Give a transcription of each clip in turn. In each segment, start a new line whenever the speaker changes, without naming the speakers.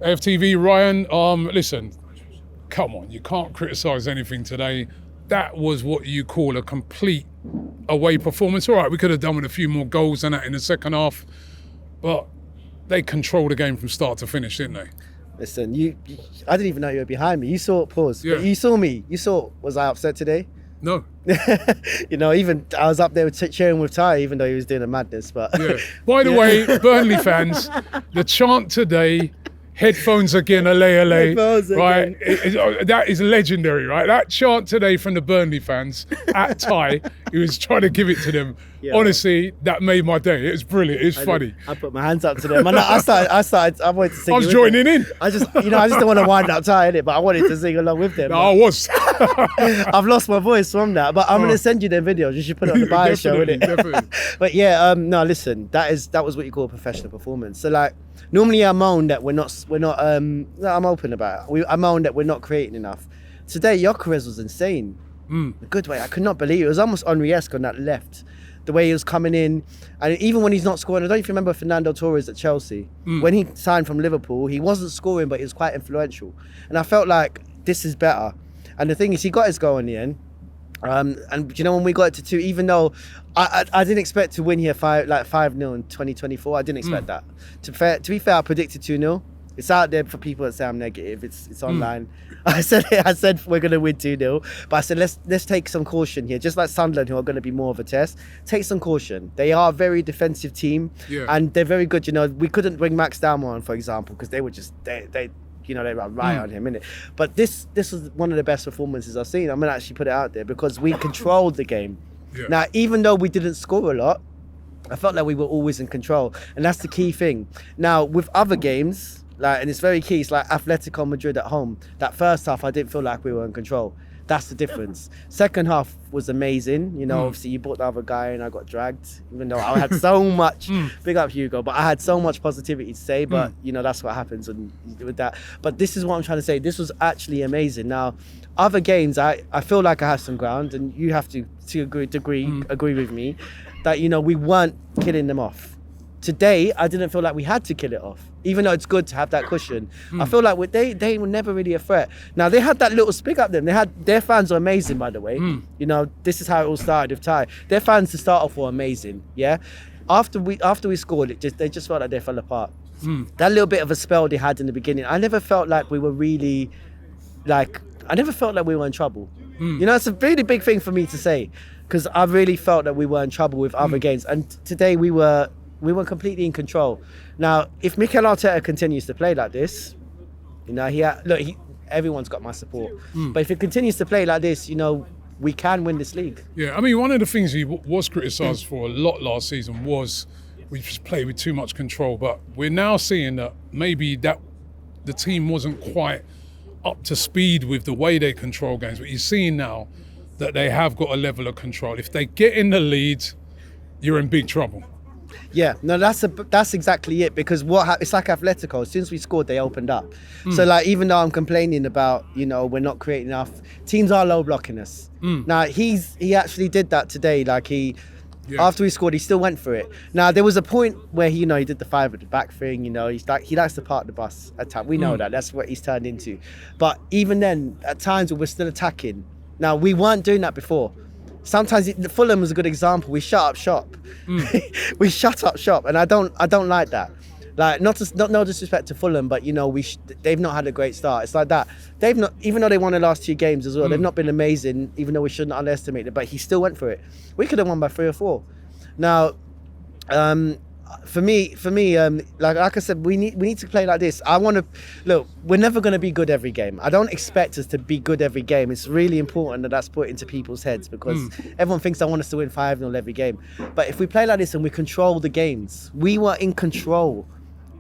AFTV, Ryan, listen, come on, you can't criticise anything today. That was what you call a complete away performance. All right, we could have done with a few more goals than that in the second half, but they controlled the game from start to finish, didn't they?
Listen, I didn't even know you were behind me. You saw, pause,
Yeah.
but you saw me. You saw, was I upset today?
No.
Even I was up there cheering with Ty, even though he was doing a madness. But
Yeah. By the way, Burnley fans, the chant today, headphones again,
Headphones
right?
again.
That is legendary, right? That chant today from the Burnley fans at Ty, he was trying to give it to them.
Yeah.
Honestly, that made my day. It was brilliant. It was funny.
I put my hands up to them. And I wanted to sing.
I was joining in.
I just don't want to wind up Ty, innit? But I wanted to sing along with them.
No, I was.
I've lost my voice from that, but I'm going to send you their videos. You should put it on the bio show, innit?
Definitely.
But yeah, no, listen, that was what you call a professional performance. So like, normally I moan that we're not. I'm open about it. I moan that we're not creating enough. Today, Gyokeres was insane. A good way. I could not believe it. It was almost Henry-esque on that left. The way he was coming in, and even when he's not scoring, I don't know if you remember Fernando Torres at Chelsea. When he signed from Liverpool, he wasn't scoring, but he was quite influential. And I felt like this is better. And the thing is, he got his goal in the end. And when we got it to 2, even though I didn't expect to win here 5-0 in 2024, I didn't expect that. To be fair, I predicted 2-0. It's out there for people that say I'm negative. It's online. I said we're going to win 2-0, but I said let's take some caution here. Just like Sunderland, who are going to be more of a test, take some caution. They are a very defensive team, and they're very good. We couldn't bring Max Dalmor on, for example, because they were just they ran right on him, innit? But this was one of the best performances I've seen. I'm going to actually put it out there because we controlled the game. Yeah. Now, even though we didn't score a lot, I felt like we were always in control, and that's the key thing. Now, with other games, and it's very key, it's like Atletico Madrid at home. That first half, I didn't feel like we were in control. That's the difference. Second half was amazing. Obviously you brought the other guy and I got dragged, even though I had so much, big up Hugo, but I had so much positivity to say, but that's what happens with that. But this is what I'm trying to say. This was actually amazing. Now, other games, I feel like I have some ground, and you have to agree with me that, we weren't killing them off. Today, I didn't feel like we had to kill it off, even though it's good to have that cushion. I feel like they were never really a threat. Now, they had that little speak up them. Their fans are amazing, by the way. This is how it all started with Ty. Their fans to start off were amazing, yeah? After we scored, they just felt like they fell apart. That little bit of a spell they had in the beginning, I never felt like we were really, I never felt like we were in trouble. It's a really big thing for me to say, because I really felt that we were in trouble with other games. And today we were completely in control. Now, if Mikel Arteta continues to play like this, everyone's got my support. But if he continues to play like this, we can win this league.
Yeah, I mean, one of the things he was criticised for a lot last season was we just played with too much control. But we're now seeing that maybe that the team wasn't quite up to speed with the way they control games. But you're seeing now that they have got a level of control. If they get in the lead, you're in big trouble.
Yeah, no, that's exactly it, because it's like Atletico. As soon as we scored, they opened up. So even though I'm complaining about, we're not creating enough, teams are low blocking us. Now he actually did that today. After he scored, he still went for it. Now there was a point where he did the 5 at the back thing. He likes to park the bus at times. We know that's what he's turned into. But even then, at times we're still attacking. Now we weren't doing that before. Sometimes Fulham was a good example. We shut up shop. We shut up shop, and I don't like that. No disrespect to Fulham, but they've not had a great start. It's like that. They've not, even though they won the last 2 games as well. They've not been amazing, even though we shouldn't underestimate it. But he still went for it. We could have won by 3 or 4. Now, for me, like I said, we need to play like this. I want to look. We're never going to be good every game. I don't expect us to be good every game. It's really important that that's put into people's heads, because everyone thinks I want us to win 5-0 every game. But if we play like this and we control the games, we were in control.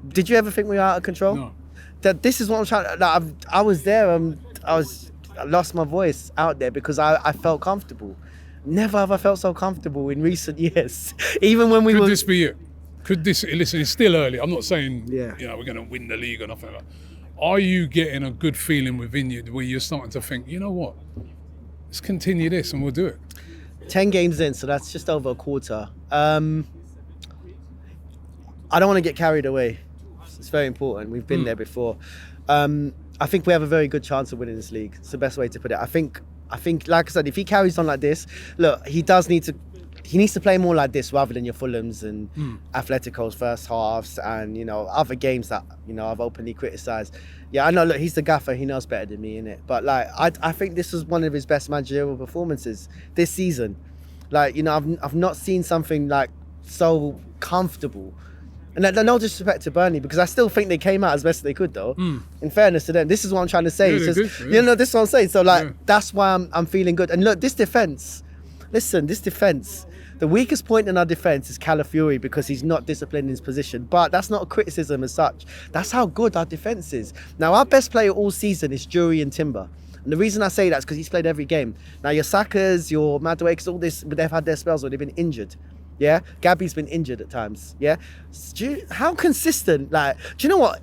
Did you ever think we were out of control?
No.
That this is what I'm trying. I was there. I lost my voice out there because I felt comfortable. Never have I felt so comfortable in recent years. Even when we were.
Could this be it? Listen, it's still early. I'm not saying
we're
going to win the league or nothing like that. Are you getting a good feeling within you where you're starting to think, you know what, let's continue this and we'll do it?
10 games in, so that's just over a quarter. I don't want to get carried away. playoffs. It's very important. We've been there before. I think we have a very good chance of winning this league. It's the best way to put it. I think, like I said, if he carries on like this, look, he needs to play more like this rather than your Fulhams and Atleticos first halves and, you know, other games that, you know, I've openly criticised. Yeah, I know, look, he's the gaffer. He knows better than me, innit? But, like, I think this was one of his best managerial performances this season. Like, you know, I've not seen something, like, so comfortable. And no disrespect to Burnley, because I still think they came out as best they could, though. In fairness to them, this is what I'm trying to say.
Yeah,
it's just,
did,
you know, this is what I'm saying. So, like, that's why I'm feeling good. And look, this defence, the weakest point in our defence is Calafiori because he's not disciplined in his position. But that's not a criticism as such. That's how good our defence is. Now, our best player all season is Jury Timber. And the reason I say that is because he's played every game. Now, your Sakas, your Maduekes, all this, but they've had their spells where they've been injured. Yeah? Gabby's been injured at times. Yeah? How consistent, like, do you know what?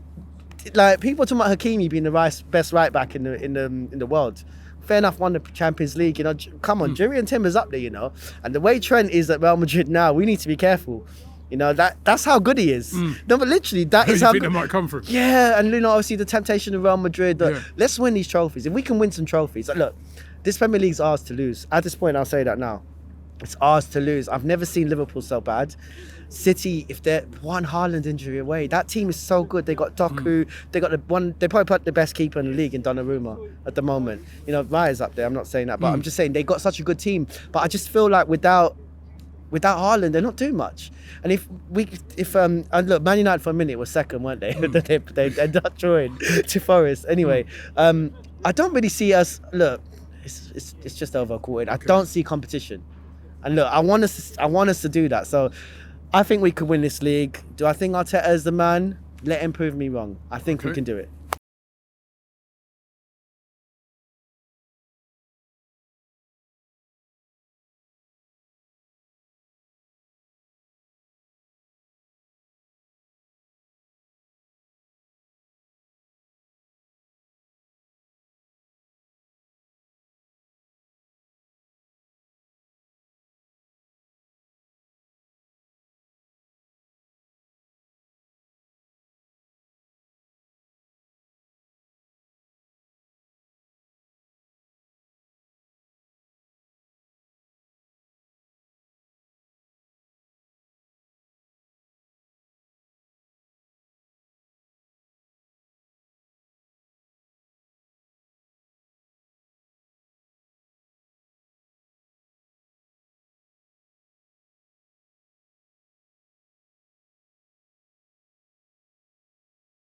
Like, people talking about Hakimi being the best right back in the world. Fair enough, won the Champions League, you know. Come on, Jury and Timber's up there, you know. And the way Trent is at Real Madrid now, we need to be careful. You know, that's how good he is. No, but literally, that is how
good that might come from.
Yeah, and, you know, obviously the temptation of Real Madrid. Let's win these trophies. If we can win some trophies, like, look, this Premier League's ours to lose. At this point, I'll say that now. It's ours to lose. I've never seen Liverpool so bad. City, if they're one Haaland injury away, that team is so good. They got Doku, they got they probably put the best keeper in the league in Donnarumma at the moment. You know, Raya's up there. I'm not saying that, but I'm just saying they got such a good team. But I just feel like without Haaland, they're not doing much. And and look, Man United for a minute was second, weren't they? they ended up drawing to Forest. Anyway, I don't really see us. Look, it's just over a quarter. I don't see competition. And look, I want us to do that. So I think we could win this league. Do I think Arteta is the man? Let him prove me wrong. I think we can do it.